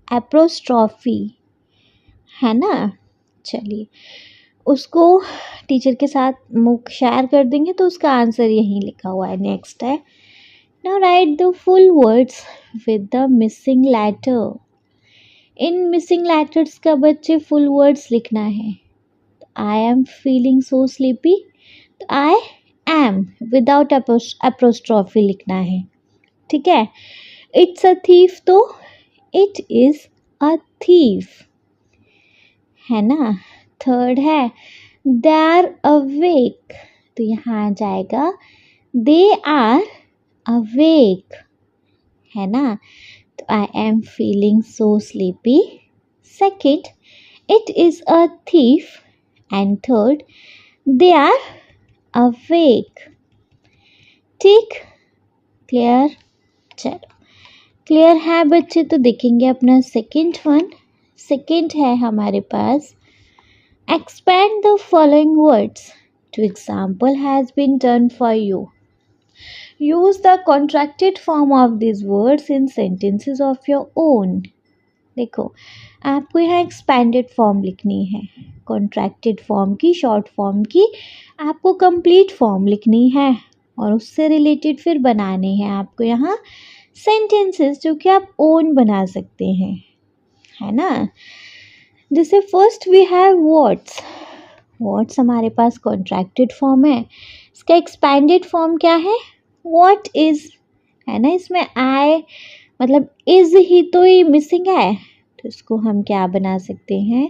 एप्रोस्ट्रॉफी, है ना। चलिए उसको टीचर के साथ मुख शेयर कर देंगे तो उसका आंसर यहीं लिखा हुआ है। नेक्स्ट है, now write the full words with the missing letter. In missing letters का बच्चे फुल वर्ड्स लिखना है। I am feeling so sleepy, तो आई एम विदाउट एप्रोस्ट्रॉफी लिखना है। ठीक है, इट्स अ थीफ, तो इट इज़ अ थीफ, है ना। थर्ड है दे आर अवेक, तो यहाँ आ जाएगा दे आर अवेक, है ना। I am feeling so sleepy. Second, it is a thief. And third, they are awake. ठीक, क्लियर? चलो, क्लियर है बच्चे, तो देखेंगे अपना सेकेंड वन. सेकेंड है हमारे पास, expand the following words to example has been done for you. Use the contracted form of these words in sentences of your own. देखो, आपको यहाँ एक्सपेंडेड फॉर्म लिखनी है, कॉन्ट्रैक्टेड फॉर्म की, शॉर्ट फॉर्म की आपको कंप्लीट फॉर्म लिखनी है और उससे रिलेटेड फिर बनाने हैं आपको यहाँ सेंटेंसेस जो कि आप ओन बना सकते हैं, है ना. जैसे first we have what's. What's हमारे पास कॉन्ट्रैक्टेड फॉर्म है. इसका एक्सपेंडेड फॉर्म क्या है? व्हाट इज, है ना. इसमें आई मतलब इज ही तो ही मिसिंग है, तो इसको हम क्या बना सकते हैं?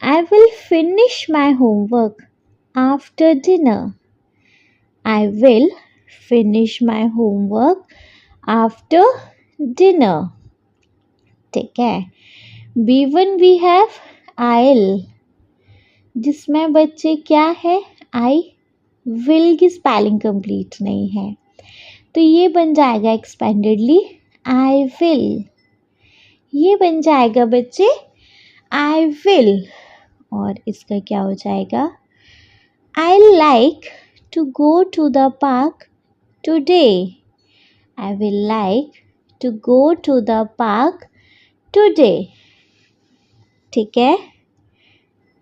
आई will finish my homework after dinner. I will finish my homework after dinner. ठीक है. B1 वी हैव आइल, जिसमें बच्चे क्या है? आई विल की स्पेलिंग कंप्लीट नहीं है, तो ये बन जाएगा एक्सपेंडेडली आई विल. ये बन जाएगा बच्चे आई विल. और इसका क्या हो जाएगा? I like to go to the park today. I will like to go to the park today. ठीक है,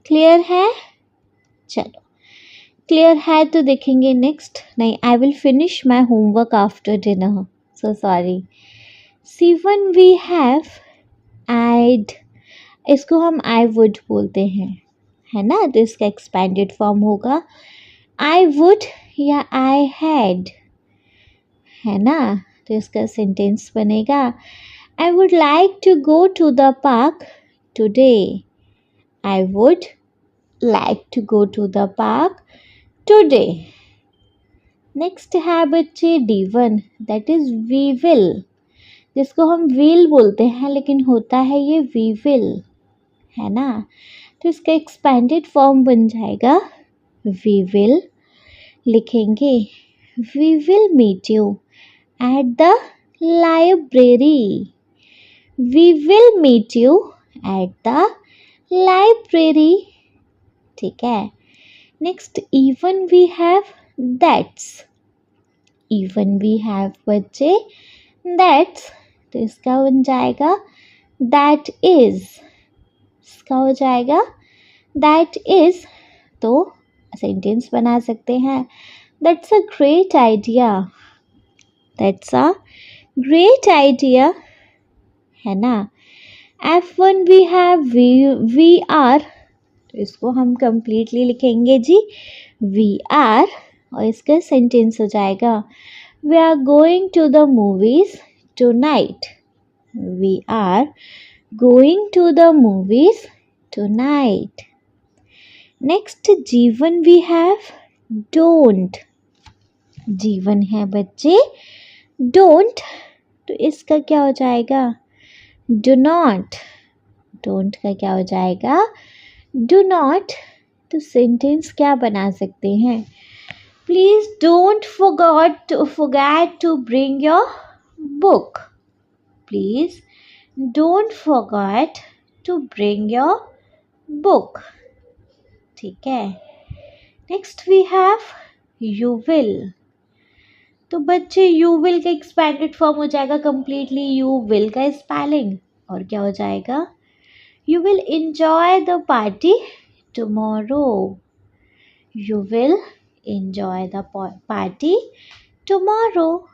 क्लियर है? चलो, क्लियर है तो देखेंगे नेक्स्ट. नहीं, I will finish my homework after dinner, so sorry. C1 we have I'd. इसको हम आई वुड बोलते हैं, है ना. तो इसका एक्सपेंडेड फॉर्म होगा आई वुड या आई हैड, है ना. तो इसका सेंटेंस बनेगा I would like to go to the park today. I would like to go to the park today. Next है बच्चे D1, that is we will, जिसको हम विल बोलते हैं लेकिन होता है ये वी विल, है ना. तो इसका एक्सपेंडेड फॉर्म बन जाएगा वी विल. लिखेंगे we will meet you at the library. We will meet you at the library. ठीक है. Next E1 we have that's. E1 we have बच्चे दैट्स, तो इसका बन जाएगा दैट इज. इसका हो जाएगा दैट इज. तो सेंटेंस बना सकते हैं that's a great idea. That's a great idea, है ना. F1 we have we are. तो इसको हम कंप्लीटली लिखेंगे जी वी आर, और इसका सेंटेंस हो जाएगा we are going to the movies tonight. We are going to the movies tonight. Next G1 we have don't. G1 है बच्चे डोंट, तो इसका क्या हो जाएगा? Do not. डोंट का क्या हो जाएगा? Do not. तो सेंटेंस क्या बना सकते हैं? Please don't forget to bring your book. Please don't forget to bring your book. ठीक है. Next we have you will. तो बच्चे यू विल का एक्सपेंडेड फॉर्म हो जाएगा कंप्लीटली यू विल का स्पेलिंग, और क्या हो जाएगा? You will enjoy the party tomorrow. You will enjoy the party tomorrow.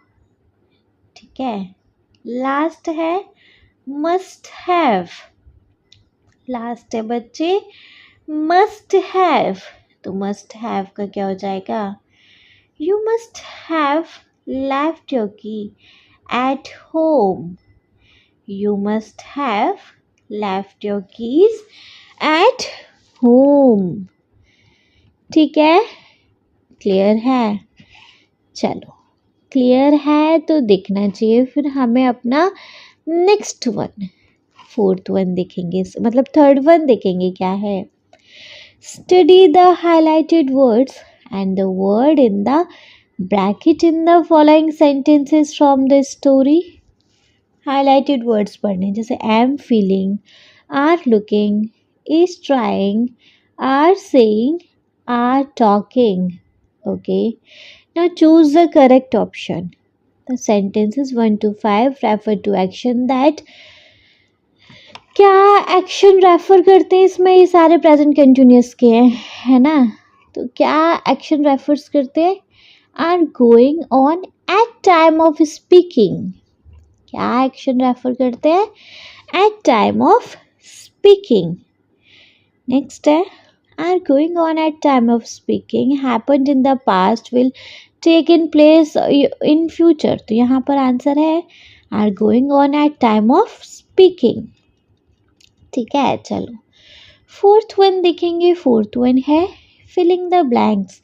ठीक है. लास्ट है मस्ट हैव. लास्ट है बच्चे मस्ट हैव. तो मस्ट हैव का क्या हो जाएगा? You must have left your key at home. You must have left your keys at home. ठीक है, क्लियर है? चलो, क्लियर है तो देखना चाहिए फिर हमें अपना नेक्स्ट वन, फोर्थ वन देखेंगे, मतलब थर्ड वन देखेंगे क्या है. Study the highlighted words and the word in the bracket in the following sentences from the story. Highlighted words पढ़ने, जैसे am feeling, are looking, is trying, are saying, are talking. Okay, now choose the correct option. The sentences 1 to 5 refer to action that. क्या action refer करते हैं इसमें, ये सारे present continuous के हैं, है ना. तो क्या एक्शन रेफर्स करते हैं, are going on at time of speaking. क्या एक्शन रेफर करते हैं, at time of speaking. Next है, are going on at time of speaking happened in the past will take in place in future. तो यहाँ पर answer है are going on at time of speaking. ठीक है, चलो फोर्थ वन देखेंगे. Fourth one है filling the blanks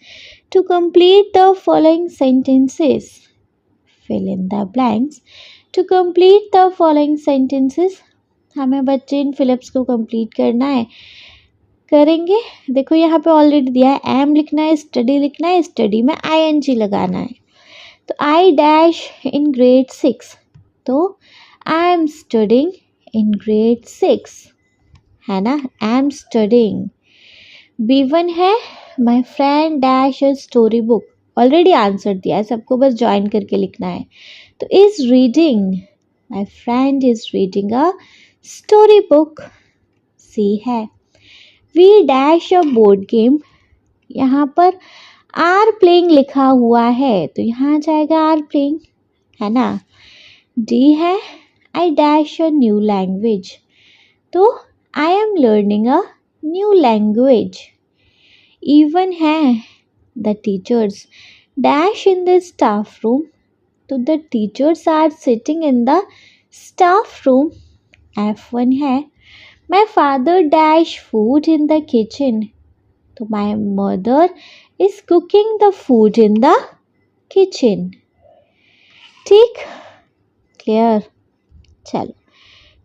to complete the following sentences. Fill in the blanks to complete the following sentences. हमें बच्चे इन फिलिप्स को कंप्लीट करना है, करेंगे. देखो यहाँ पे ऑलरेडी दिया है, एम लिखना है, स्टडी लिखना है, स्टडी में ING लगाना है. तो आई डैश इन ग्रेड 6, तो I am studying in grade 6, है ना, आई एम स्टडिंग. B1 है my friend dash a story book. Already answer दिया है, सबको बस ज्वाइन करके लिखना है. तो is reading, my friend is reading a story book. C है we dash a board game. यहाँ पर आर प्लेइंग लिखा हुआ है, तो यहाँ जाएगा आर प्लेइंग, है ना. D है I dash a new language, तो I am learning a new language. Even है the teachers dash in the staff room, तो the teachers are sitting in the staff room. F1 है my father dash food in the kitchen, तो my mother is cooking the food in the kitchen. ठीक, clear. चलो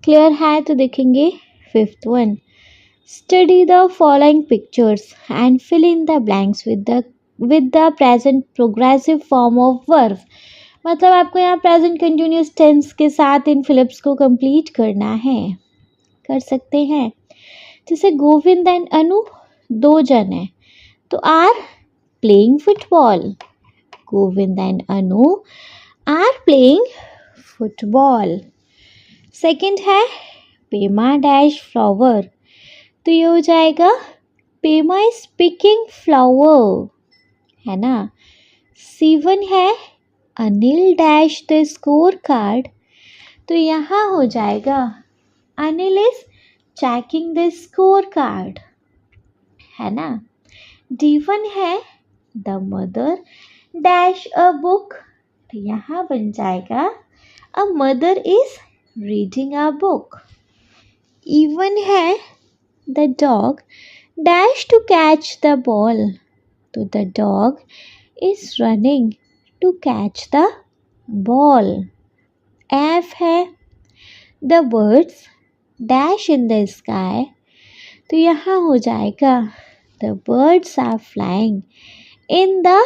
clear है तो देखेंगे fifth one. Study the following pictures and fill in the blanks with the present progressive form of verb. मतलब आपको यहाँ present continuous tense के साथ इन फिलिप्स को कंप्लीट करना है, कर सकते हैं. जैसे गोविंद एंड अनु 2 जन हैं, तो are playing football. Govind and Anu are playing football. Second है पेमा डैश फ्लावर, तो ये हो जाएगा पेमा इज पिकिंग फ्लावर, है ना. C1 है Anil dash the score card, तो यहाँ हो जाएगा Anil is checking the score card, है ना. D1 है the mother dash a book, तो यहाँ बन जाएगा a mother is reading a book. E1 है the dog dash to catch the ball, तो the dog is running to catch the ball. F है the birds dash in the sky, तो यहाँ हो जाएगा the birds are flying in the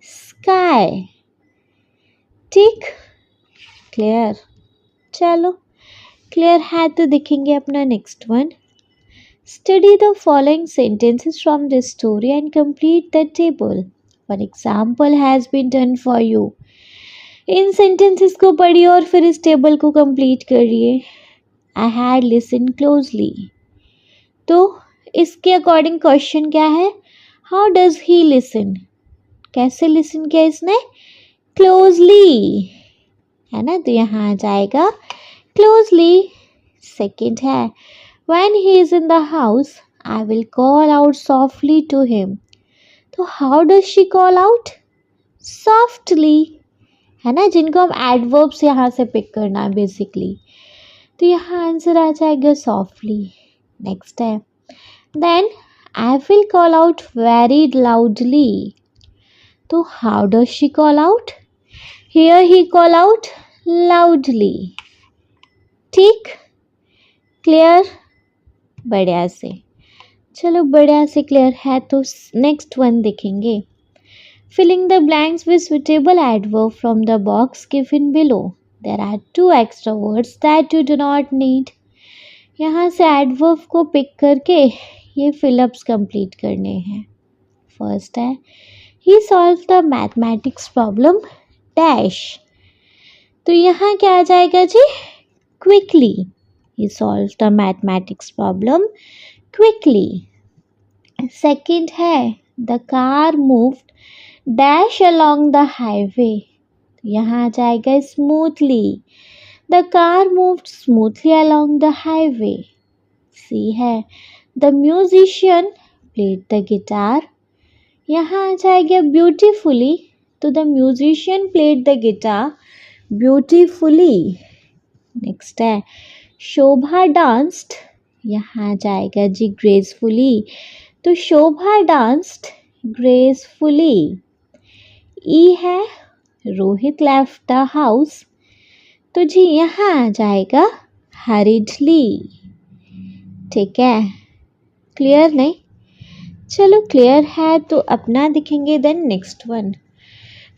sky. ठीक, clear. चलो clear है तो देखेंगे अपना next one. Study the following sentences from the story and complete the table. One example has been done for you. इन सेंटेंसेस को पढ़िए और फिर इस टेबल को कंप्लीट करिए. आई हैड लिसन क्लोजली, तो इसके अकॉर्डिंग क्वेश्चन क्या है, हाउ डज ही लिसन. कैसे लिसन किया इसने, क्लोजली, है ना, तो यहाँ आ जाएगा क्लोजली. सेकेंड है when he is in the house I will call out softly to him, तो how does she call out, softly, है ना, जिनको हम एडवर्ब्स यहाँ से पिक करना है बेसिकली. तो यहाँ आंसर आ जाएगा सॉफ्टली. नेक्स्ट है then I will call out very loudly, तो how does she call out, here he call out loudly. ठीक, क्लियर, बढ़िया से। चलो बढ़िया से क्लियर है तो नेक्स्ट वन देखेंगे। Filling the blanks with suitable adverb from the box given below. There are 2 extra words that you do not need. यहाँ से एडवर्ब को पिक करके ये फिलअप्स कंप्लीट करने हैं। फर्स्ट है he solve the mathematics problem dash. तो यहाँ क्या आ जाएगा जी? Quickly. He solve the mathematics problem quickly. Second है the car moved dash along the highway. यहाँ आ जाएगा smoothly. The car moved smoothly along the highway. C है the musician played the guitar. यहाँ आ जाएगा ब्यूटीफुली। तो the musician played the guitar beautifully. Next है शोभा डांस्ड। यहाँ आ जाएगा जी ग्रेसफुली। तो शोभा डांस्ड ग्रेसफुली। ई है रोहित लेफ्ट द हाउस। तो जी यहाँ आ जाएगा हरिडली। ठीक है, क्लियर नहीं? चलो क्लियर है तो अपना दिखेंगे। Then next one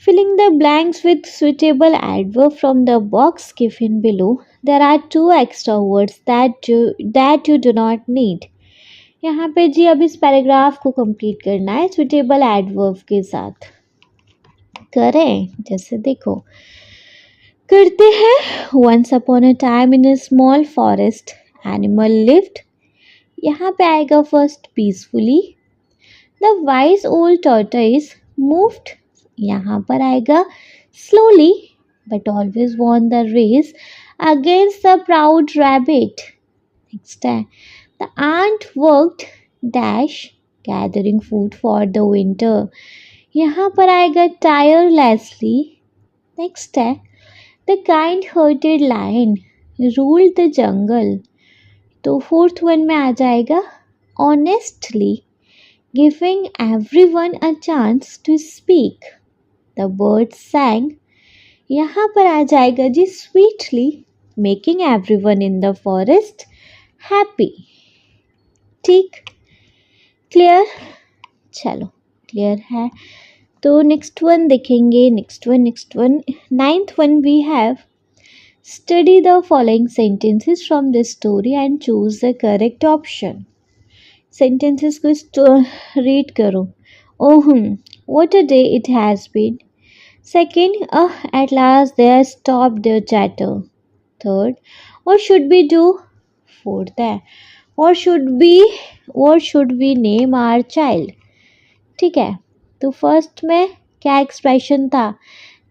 filling the blanks with suitable adverb from the box given below. There are 2 extra words that you do not need. यहाँ पे जी अब इस पैराग्राफ को कंप्लीट करना है सुटेबल एडवर्ब के साथ। करें, जैसे देखो करते हैं। Once upon a time in a small forest, animal lived. यहाँ पे आएगा first peacefully. The wise old tortoise moved. यहाँ पर आएगा slowly but always won the race against the proud rabbit. Next है the ant worked dash gathering food for the winter. यहाँ पर आएगा tirelessly. Next है the kind-hearted lion ruled the jungle. तो fourth one में आ जाएगा honestly giving everyone a chance to speak. The birds sang. यहाँ पर आ जाएगा G sweetly making everyone in the forest happy. ठीक, क्लियर? चलो क्लियर है तो नेक्स्ट वन देखेंगे। Next one ninth one we have study the following sentences from this story and choose the correct option. Sentences को read करो। What a day it has been. Second, at last they have stopped their chatter. Third, what should we do? Fourth है, what should we name our child? ठीक है, तो first में क्या expression था?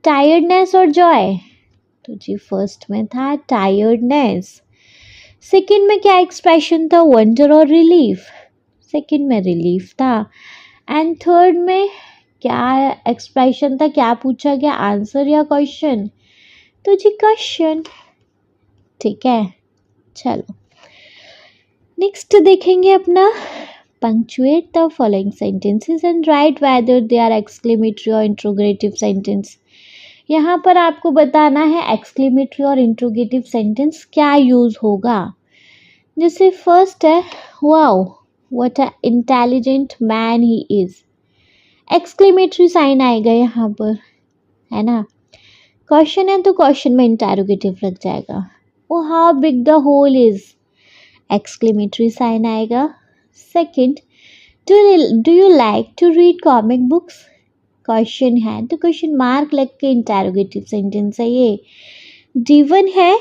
Tiredness और जॉय। तो जी फर्स्ट में था टायर्डनेस। सेकंड में क्या एक्सप्रेशन था? वंडर और रिलीफ। सेकंड में रिलीफ था। एंड थर्ड में क्या एक्सप्रेशन था? क्या पूछा गया? आंसर या क्वेश्चन? तो जी क्वेश्चन। ठीक है, चलो नेक्स्ट देखेंगे अपना punctuate the following sentences and write whether they are exclamatory or interrogative sentence. यहाँ पर आपको बताना है एक्सक्लेमेटरी और इंट्रोगेटिव सेंटेंस क्या यूज होगा। जैसे फर्स्ट है wow what a intelligent man he is. Exclamatory sign आएगा यहाँ पर, है ना। क्वेश्चन है तो क्वेश्चन में इंटरोगेटिव लग जाएगा। Oh how big the hole is, exclamatory sign आएगा। Second, do you like to read comic books, question है तो क्वेश्चन मार्क लग के इंटरोगेटिव सेंटेंस है ये। D1 है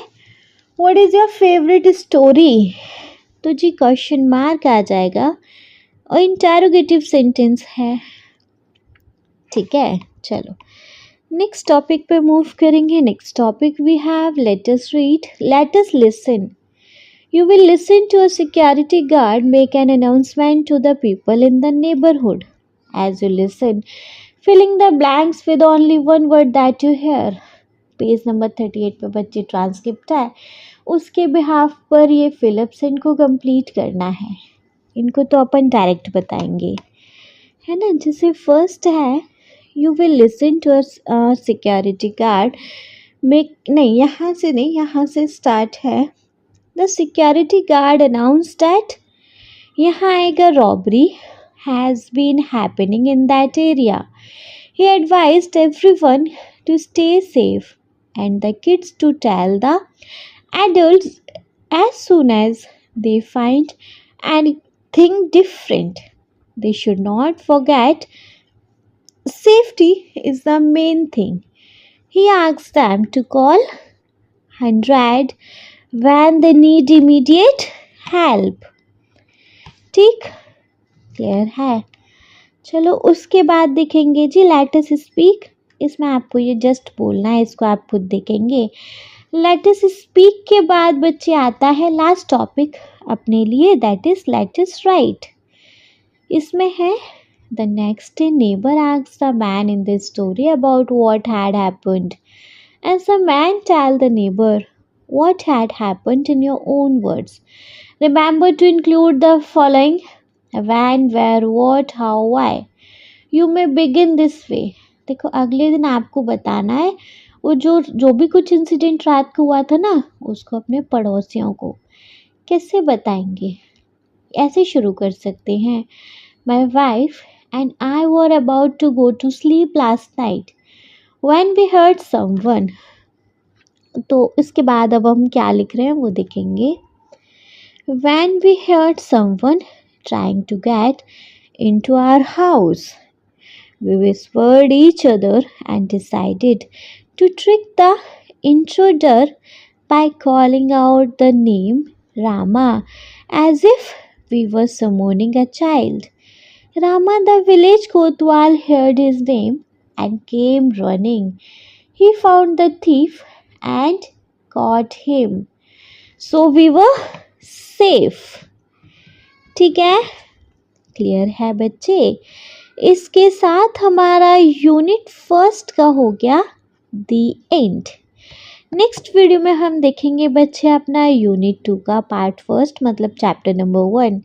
what is your favourite story, तो जी क्वेश्चन मार्क आ जाएगा और इंटरोगेटिव सेंटेंस है। ठीक है, चलो नेक्स्ट टॉपिक पे मूव करेंगे। Next topic we have let us read, let us listen. You will listen to a security guard make an announcement to the people in the neighborhood. As you listen, filling the blanks with only one word that you hear. Page number 38 पे बच्चे transcript है, उसके behalf पर ये Philips इनको complete करना है। इनको तो अपन डायरेक्ट बताएंगे, है ना। जैसे फर्स्ट है you will listen to a security guard make, नहीं यहाँ से स्टार्ट है। The security guard announced that यहाँ एक robbery has been happening in that area. He advised everyone to stay safe and the kids to tell the adults as soon as they find anything different. They should not forget safety is the main thing. He asked them to call 100 when they need immediate help. ठीक clear है। चलो उसके बाद देखेंगे जी let अस speak. इसमें आपको ये just बोलना है, इसको आप खुद देखेंगे। लेट अस स्पीक के बाद बच्चे आता है लास्ट टॉपिक अपने लिए, that is let us write. इसमें है the next day neighbour asked the man in the story about what had happened and the man tell the neighbour what had happened in your own words. Remember to include the following: when, where, what, how, why. You may begin this way. देखो अगले दिन आपको बताना है वो जो भी कुछ इंसिडेंट रात को हुआ था ना, उसको अपने पड़ोसियों को कैसे बताएंगे। ऐसे शुरू कर सकते हैं। My wife and I were about to go to sleep last night when we heard someone. तो इसके बाद अब हम क्या लिख रहे हैं वो देखेंगे। When we heard someone trying to get into our house, we whispered each other and decided to trick the intruder by calling out the name Rama as if we were summoning a child. Rama the village Kotwal heard his name and came running. He found the thief and caught him. So we were safe. ठीक है, clear है बच्चे। इसके साथ हमारा unit first का हो गया द एंड। नेक्स्ट वीडियो में हम देखेंगे बच्चे अपना यूनिट 2 का पार्ट फर्स्ट, मतलब चैप्टर नंबर 1।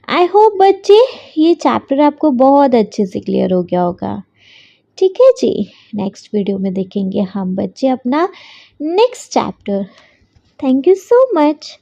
आई होप बच्चे ये चैप्टर आपको बहुत अच्छे से क्लियर हो गया होगा। ठीक है जी, नेक्स्ट वीडियो में देखेंगे हम बच्चे अपना next chapter. Thank you so much.